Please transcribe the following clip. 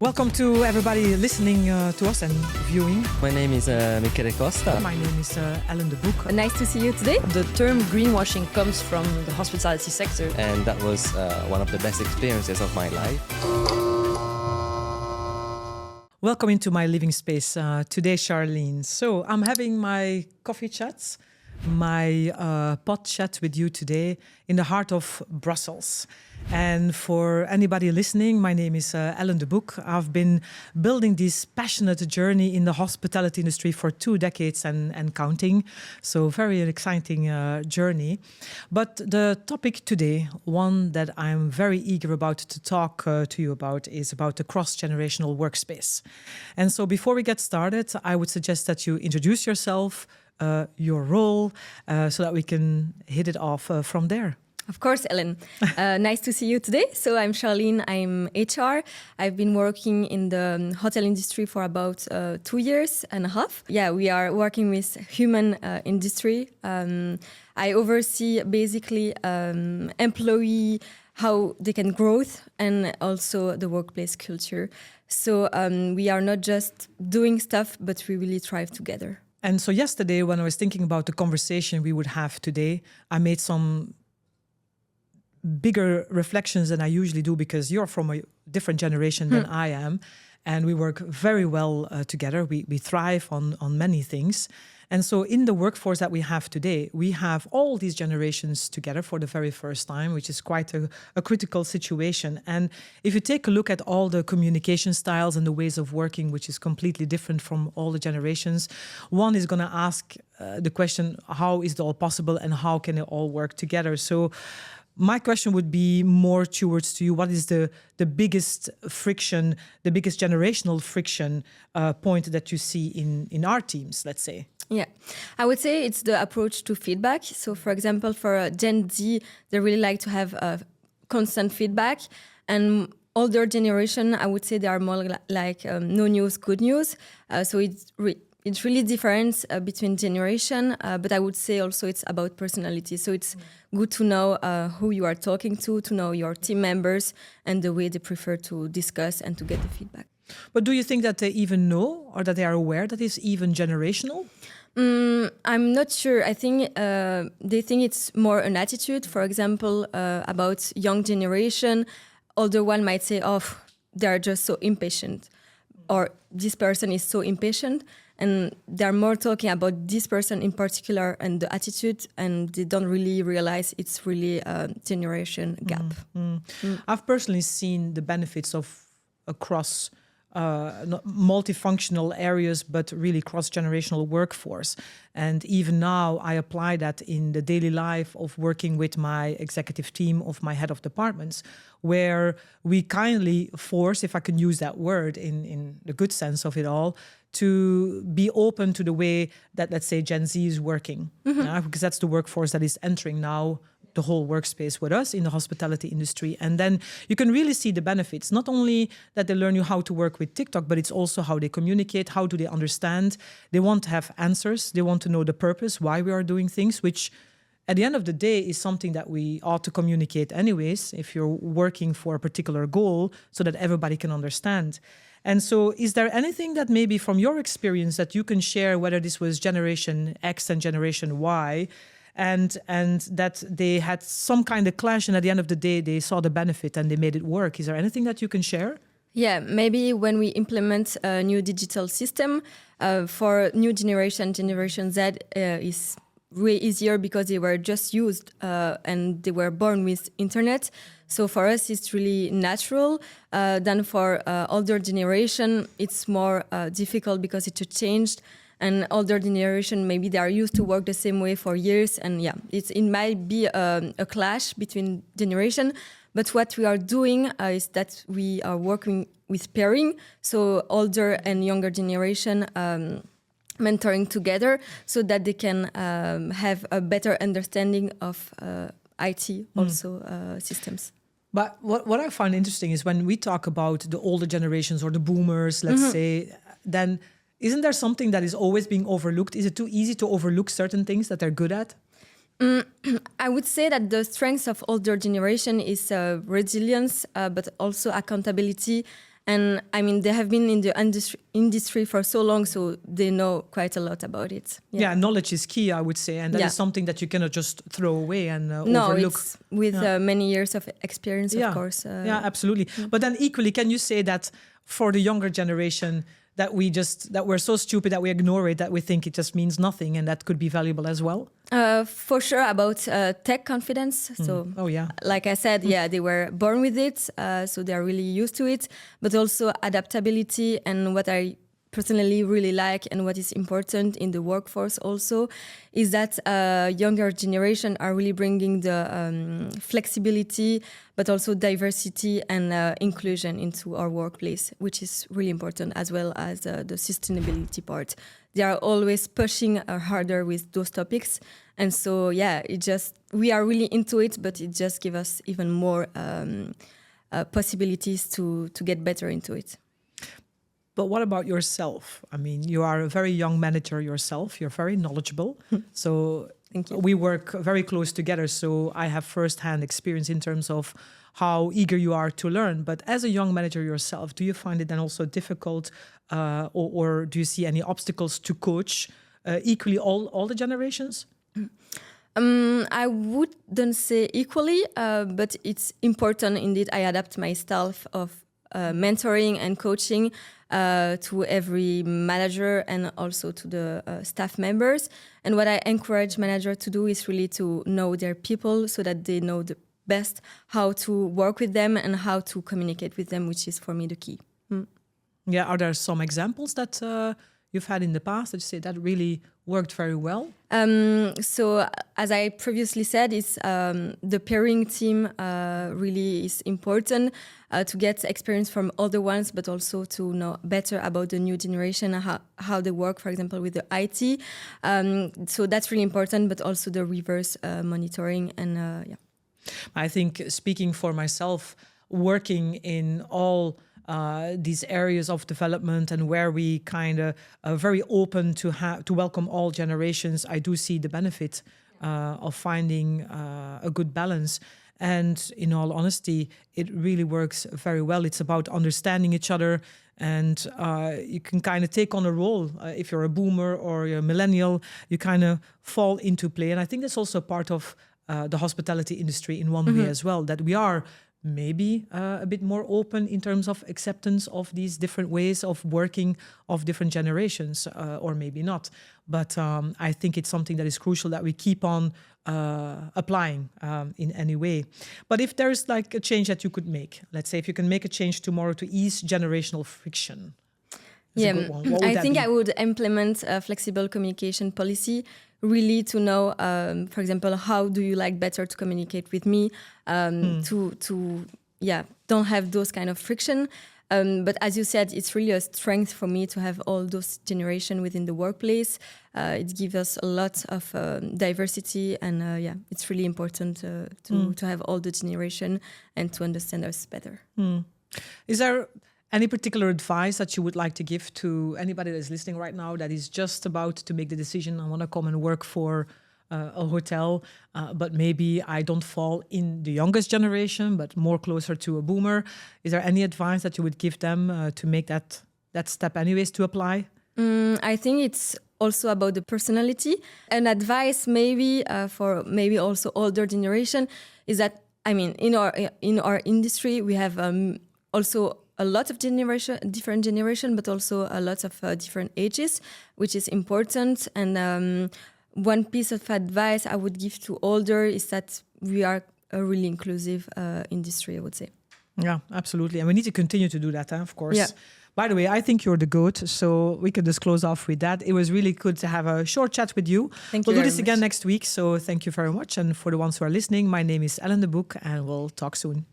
Welcome to everybody listening to us and viewing. My name is Michele Costa. My name is Ellen Deboeck. Nice to see you today. The term greenwashing comes from the hospitality sector. And that was one of the best experiences of my life. Welcome into my living space today, Charline. So I'm having my coffee chats, my pot chat with you today in the heart of Brussels. And for anybody listening, my name is Ellen Deboeck. I've been building this passionate journey in the hospitality industry for 2 decades and counting. So very exciting journey. But the topic today, one that I'm very eager about to talk to you about, is about the cross-generational workspace. And so before we get started, I would suggest that you introduce yourself, your role, so that we can hit it off from there. Of course, Ellen. Nice to see you today. So I'm Charline, I'm HR. I've been working in the hotel industry for about 2 years and a half. Yeah, we are working with human industry. I oversee basically employee, how they can grow, and also the workplace culture. So we are not just doing stuff, but we really thrive together. And so yesterday, when I was thinking about the conversation we would have today, I made some bigger reflections than I usually do, because you're from a different generation than I am, and we work very well together. We thrive on many things. And so in the workforce that we have today, we have all these generations together for the very first time, which is quite a critical situation. And if you take a look at all the communication styles and the ways of working, which is completely different from all the generations, one is going to ask the question, how is it all possible and how can it all work together? So my question would be more towards to you. What is the biggest friction, the biggest generational friction point that you see in our teams, let's say? Yeah, I would say it's the approach to feedback. So for example, for Gen Z, they really like to have constant feedback. And older generation, I would say they are more like no news, good news. So it's really different between generation, but I would say also it's about personality. So it's good to know who you are talking to know your team members and the way they prefer to discuss and to get the feedback. But do you think that they even know, or that they are aware that it's even generational? I'm not sure. I think they think it's more an attitude. For example, about young generation, older one might say, oh, they're just so impatient, or this person is so impatient. And they're more talking about this person in particular and the attitude, and they don't really realize it's really a generation gap. I've personally seen the benefits of across multifunctional areas, but really cross-generational workforce. And even now, I apply that in the daily life of working with my executive team, of my head of departments, where we kindly force, if I can use that word in the good sense of it all, to be open to the way that, let's say, Gen Z is working, because that's the workforce that is entering now the whole workspace with us in the hospitality industry. And then you can really see the benefits, not only that they learn you how to work with TikTok, but it's also how they communicate, how do they understand. They want to have answers. They want to know the purpose, why we are doing things, which at the end of the day is something that we ought to communicate anyways, if you're working for a particular goal, so that everybody can understand. And so is there anything that maybe from your experience that you can share, whether this was Generation X and Generation Y, and that they had some kind of clash, and at the end of the day, they saw the benefit and they made it work? Is there anything that you can share? Yeah, maybe when we implement a new digital system for new Generation Z is way easier because they were just used and they were born with internet. So for us, it's really natural. Than for older generation, it's more difficult because it's changed. And older generation, maybe they are used to work the same way for years. And yeah, it might be a clash between generation. But what we are doing is that we are working with pairing. So older and younger generation mentoring together so that they can have a better understanding of IT also systems. But what I find interesting is when we talk about the older generations or the boomers, let's say, then isn't there something that is always being overlooked? Is it too easy to overlook certain things that they're good at? I would say that the strength of older generation is resilience, but also accountability And I mean, they have been in the industry for so long, so they know quite a lot about it. Yeah, knowledge is key, I would say, and that is something that you cannot just throw away and overlook. It's with many years of experience, of course. Yeah, absolutely. But then equally, can you say that for the younger generation, that we're so stupid that we ignore it, that we think it just means nothing, and that could be valuable as well? For sure, about tech confidence. So, like I said, they were born with it, so they're really used to it. But also adaptability, and what I personally really like and what is important in the workforce also is that younger generation are really bringing the flexibility, but also diversity and inclusion into our workplace, which is really important, as well as the sustainability part. They are always pushing harder with those topics. And so, we are really into it, but it just gives us even more possibilities to get better into it. But what about yourself? I mean, you are a very young manager yourself. You're very knowledgeable. So Thank you. We work very close together. So I have firsthand experience in terms of how eager you are to learn. But as a young manager yourself, do you find it then also difficult or do you see any obstacles to coach equally all the generations? I wouldn't say equally, but it's important indeed. I adapt my style of mentoring and coaching to every manager and also to the staff members. And what I encourage managers to do is really to know their people so that they know the best how to work with them and how to communicate with them, which is for me the key. Yeah, are there some examples that you've had in the past that you say that really worked very well? So as I previously said, it's the pairing team really is important to get experience from other ones, but also to know better about the new generation and how they work, for example, with the IT. So that's really important, but also the reverse monitoring and I think, speaking for myself, working in all these areas of development and where we kind of are very open to welcome all generations, I do see the benefit of finding a good balance. And in all honesty, it really works very well. It's about understanding each other, and you can kind of take on a role. If you're a boomer or you're a millennial, you kind of fall into play. And I think that's also part of the hospitality industry in one way as well, that we are maybe a bit more open in terms of acceptance of these different ways of working of different generations, or maybe not. But I think it's something that is crucial that we keep on applying in any way. But if there's like a change that you could make, let's say if you can make a change tomorrow to ease generational friction, I think I would implement a flexible communication policy, really to know, for example, how do you like better to communicate with me, don't have those kind of friction. But as you said, it's really a strength for me to have all those generation within the workplace. It gives us a lot of diversity, and it's really important to have all the generation and to understand us better. Is there any particular advice that you would like to give to anybody that is listening right now that is just about to make the decision, I want to come and work for a hotel, but maybe I don't fall in the youngest generation, but more closer to a boomer? Is there any advice that you would give them to make that step anyways to apply? I think it's also about the personality. An advice maybe for maybe also older generation is that, I mean, in our industry, we have also a lot of different generation, but also a lot of different ages, which is important. And one piece of advice I would give to older is that we are a really inclusive industry, I would say. Yeah, absolutely. And we need to continue to do that, of course. Yeah. By the way, I think you're the GOAT, so we can just close off with that. It was really good to have a short chat with you. Thank you. We'll do this again next week, so thank you very much. And for the ones who are listening, my name is Ellen Deboeck, and we'll talk soon.